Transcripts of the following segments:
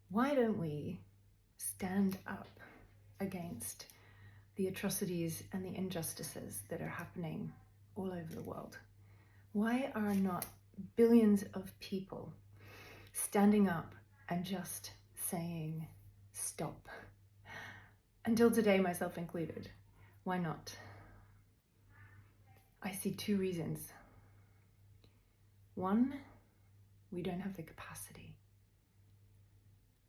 Why don't we stand up against the atrocities and the injustices that are happening all over the world? Why are not billions of people standing up and just saying stop? Until today, myself included. Why not? I see two reasons. One, we don't have the capacity.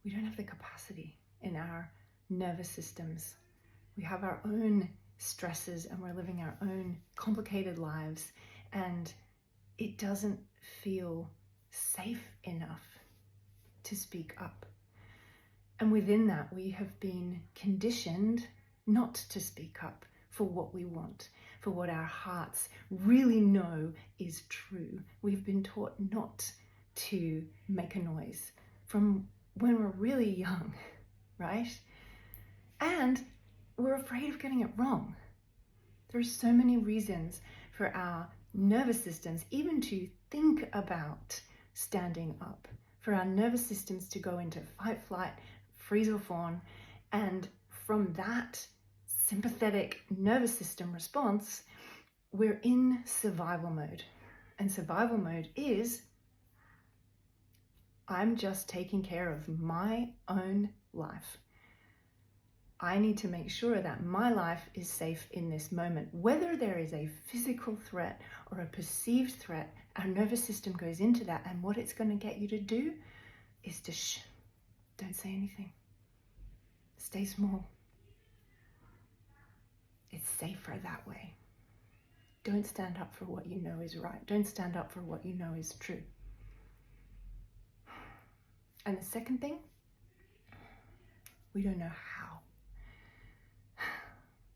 We don't have the capacity in our nervous systems. We have our own stresses and we're living our own complicated lives, and it doesn't feel safe enough to speak up. And within that, we have been conditioned not to speak up for what we want, for what our hearts really know is true. We've been taught not to make a noise from when we're really young, right? And we're afraid of getting it wrong. There are so many reasons for our nervous systems even to think about standing up, for our nervous systems to go into fight, flight, freeze or fawn, and from that sympathetic nervous system response, we're in survival mode. And survival mode is, I'm just taking care of my own life. I need to make sure that my life is safe in this moment. Whether there is a physical threat or a perceived threat, our nervous system goes into that, and what it's going to get you to do is to shh, don't say anything. Stay small. It's safer that way. Don't stand up for what you know is right. Don't stand up for what you know is true. And the second thing, we don't know how.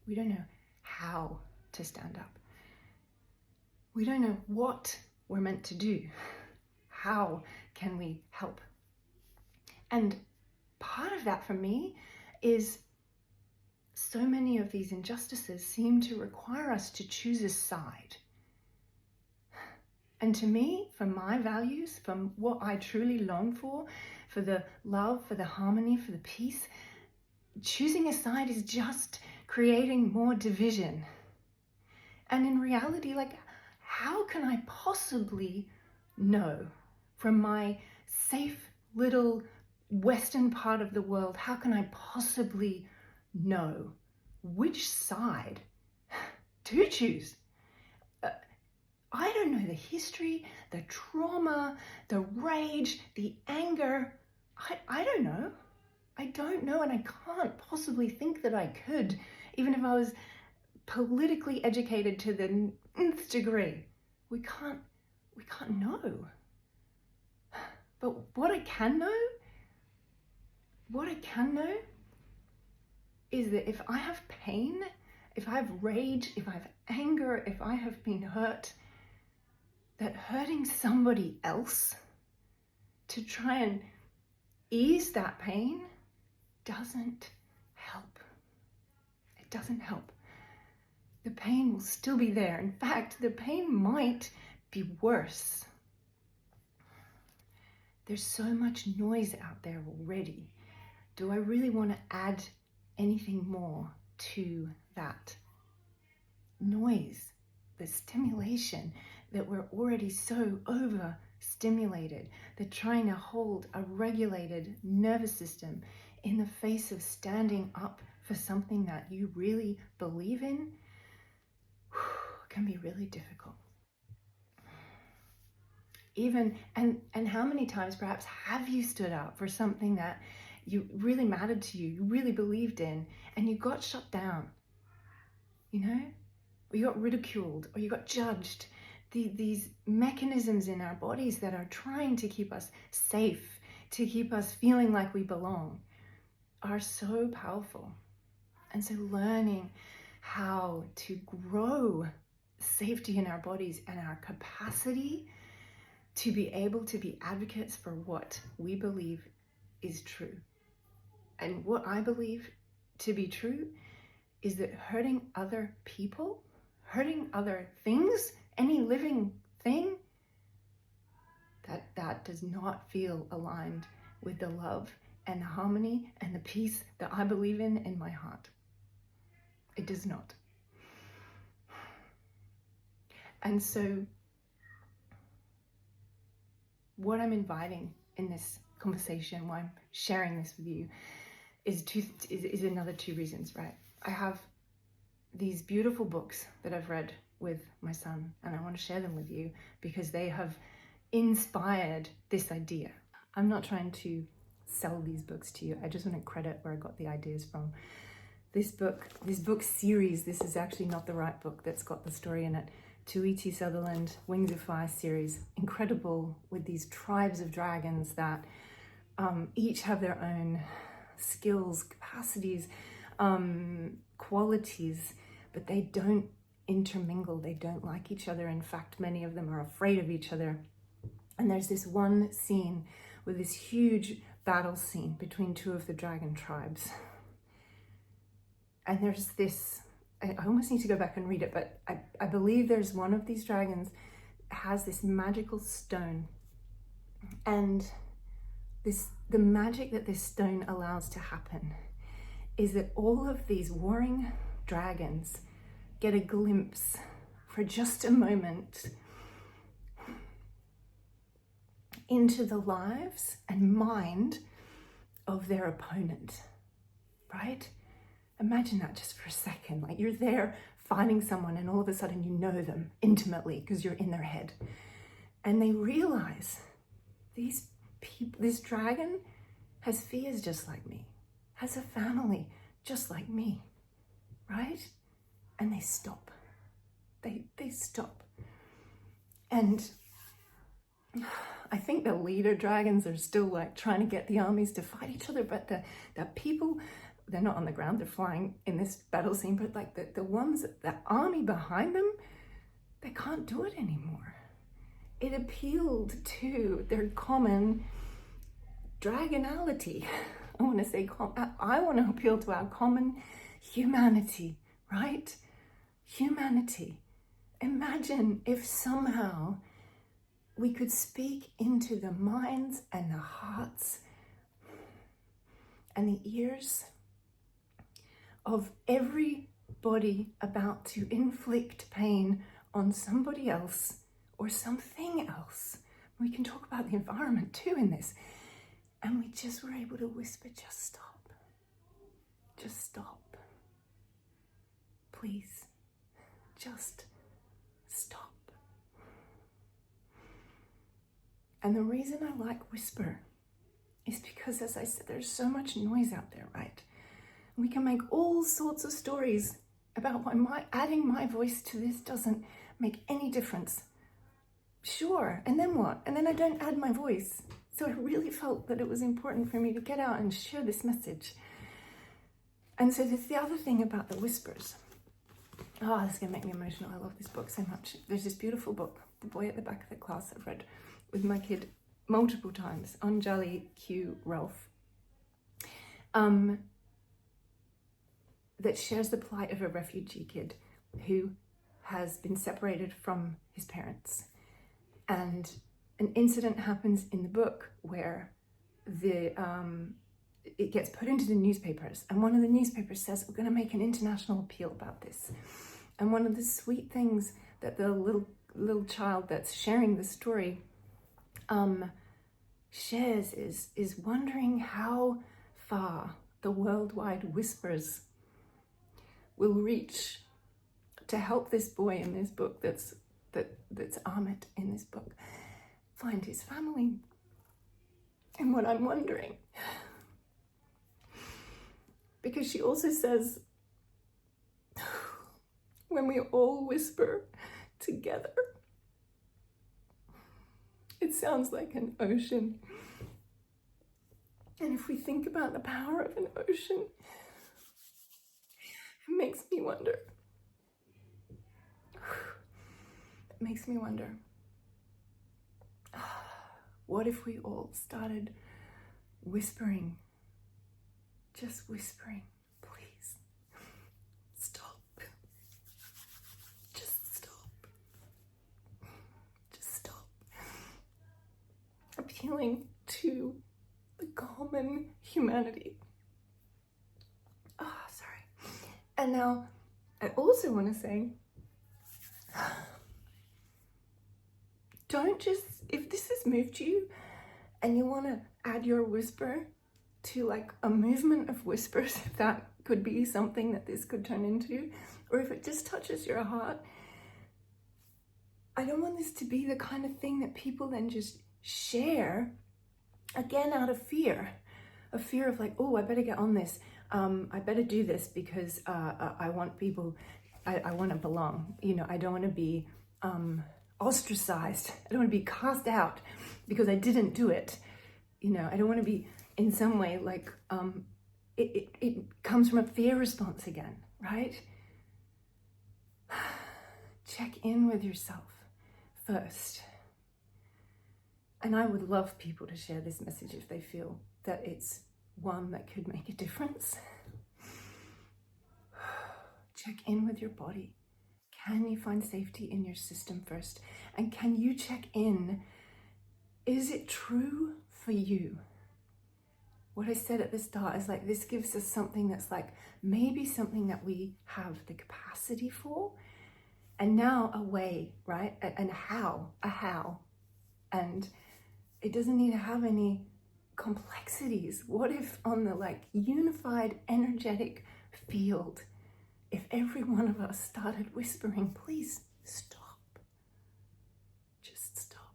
We don't know how to stand up. We don't know what we're meant to do. How can we help? And part of that for me is so many of these injustices seem to require us to choose a side. And to me, for my values, from what I truly long for the love, for the harmony, for the peace, choosing a side is just creating more division. And in reality, how can I possibly know from my safe little Western part of the world, how can I possibly know which side to choose? I don't know the history, the trauma, the rage, the anger. I don't know. I don't know, and I can't possibly think that I could, even if I was politically educated to the nth degree. We can't know. But what I can know is that if I have pain, if I have rage, if I have anger, if I have been hurt, that hurting somebody else to try and ease that pain doesn't help. It doesn't help. The pain will still be there. In fact, the pain might be worse. There's so much noise out there already. Do I really want to add anything more to that noise, the stimulation that we're already so overstimulated, that trying to hold a regulated nervous system in the face of standing up for something that you really believe in can be really difficult. Even, and how many times perhaps have you stood up for something that you really mattered to you, you really believed in, and you got shut down, or you got ridiculed, or you got judged? These mechanisms in our bodies that are trying to keep us safe, to keep us feeling like we belong, are so powerful. And so learning how to grow safety in our bodies and our capacity to be able to be advocates for what we believe is true. And what I believe to be true is that hurting other people, hurting other things, any living thing, that does not feel aligned with the love and the harmony and the peace that I believe in my heart. It does not. And so what I'm inviting in this conversation, why I'm sharing this with you, is another two reasons, right? I have these beautiful books that I've read with my son, and I want to share them with you because they have inspired this idea. I'm not trying to sell these books to you. I just want to credit where I got the ideas from. This book series, this is actually not the right book that's got the story in it. Tuiti Sutherland, Wings of Fire series, incredible, with these tribes of dragons that each have their own skills, capacities, qualities, but they don't intermingle. They don't like each other. In fact, many of them are afraid of each other. And there's this one scene with this huge battle scene between two of the dragon tribes. And there's this, I almost need to go back and read it, but I believe there's one of these dragons has this magical stone. And the magic that this stone allows to happen is that all of these warring dragons get a glimpse for just a moment into the lives and mind of their opponent, right? Imagine that just for a second. Like, you're there fighting someone and all of a sudden you know them intimately because you're in their head. And they realize this dragon has fears just like me, has a family just like me, right? And they stop. They stop. And I think the leader dragons are still like trying to get the armies to fight each other, but the people, they're not on the ground, they're flying in this battle scene, but like the ones, the army behind them, they can't do it anymore. It appealed to their common dragonality. I want to appeal to our common humanity, right? Humanity. Imagine if somehow we could speak into the minds and the hearts and the ears of everybody about to inflict pain on somebody else or something else. We can talk about the environment too in this. And we just were able to whisper, just stop. Just stop. Please, just stop. And the reason I like whisper is because, as I said, there's so much noise out there, right? We can make all sorts of stories about why adding my voice to this doesn't make any difference. Sure, and then what? And then I don't add my voice. So I really felt that it was important for me to get out and share this message. And so there's the other thing about the whispers. Oh, this is gonna make me emotional. I love this book so much. There's this beautiful book, The Boy at the Back of the Class, I've read with my kid multiple times, Anjali Q. Ralph, that shares the plight of a refugee kid who has been separated from his parents. And an incident happens in the book where it gets put into the newspapers, and one of the newspapers says, we're going to make an international appeal about this. And one of the sweet things that the little child that's sharing the story shares is wondering how far the worldwide whispers will reach to help this boy in this book that's Amit in this book find his family. And what I'm wondering, because she also says, when we all whisper together, it sounds like an ocean. And if we think about the power of an ocean, it makes me wonder. It makes me wonder, what if we all started whispering, just whispering, please, stop, just stop, just stop. Appealing to the common humanity. Oh, sorry. And now I also want to say, don't just, if this has moved you and you want to add your whisper to like a movement of whispers, if that could be something that this could turn into, or if it just touches your heart, I don't want this to be the kind of thing that people then just share, again, out of fear of like, oh, I better get on this. I better do this because I want people, I want to belong. You know, I don't want to be ostracized. I don't want to be cast out because I didn't do it. You know, I don't want to be in some way like, it comes from a fear response again, right? Check in with yourself first. And I would love people to share this message if they feel that it's one that could make a difference. Check in with your body. Can you find safety in your system first? And can you check in? Is it true for you? What I said at the start is like, this gives us something that's like maybe something that we have the capacity for, and now a way, right? And a how. And it doesn't need to have any complexities. What if on the like unified energetic field, if every one of us started whispering, please stop, just stop.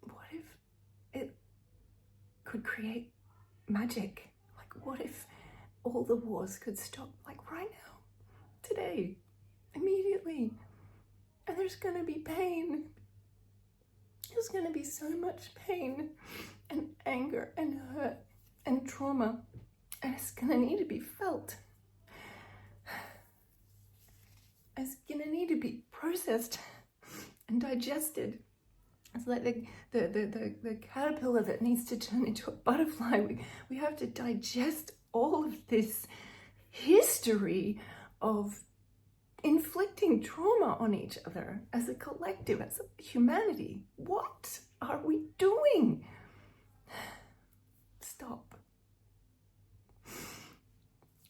What if it could create magic? Like, what if all the wars could stop, like right now, today, immediately? And there's gonna be pain. There's gonna be so much pain and anger and hurt and trauma, and it's gonna need to be felt. It's gonna need to be processed and digested. It's like the caterpillar that needs to turn into a butterfly. We have to digest all of this history of inflicting trauma on each other as a collective, as a humanity. What are we doing? Stop.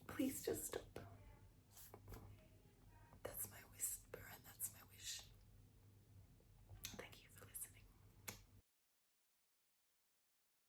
Please just stop.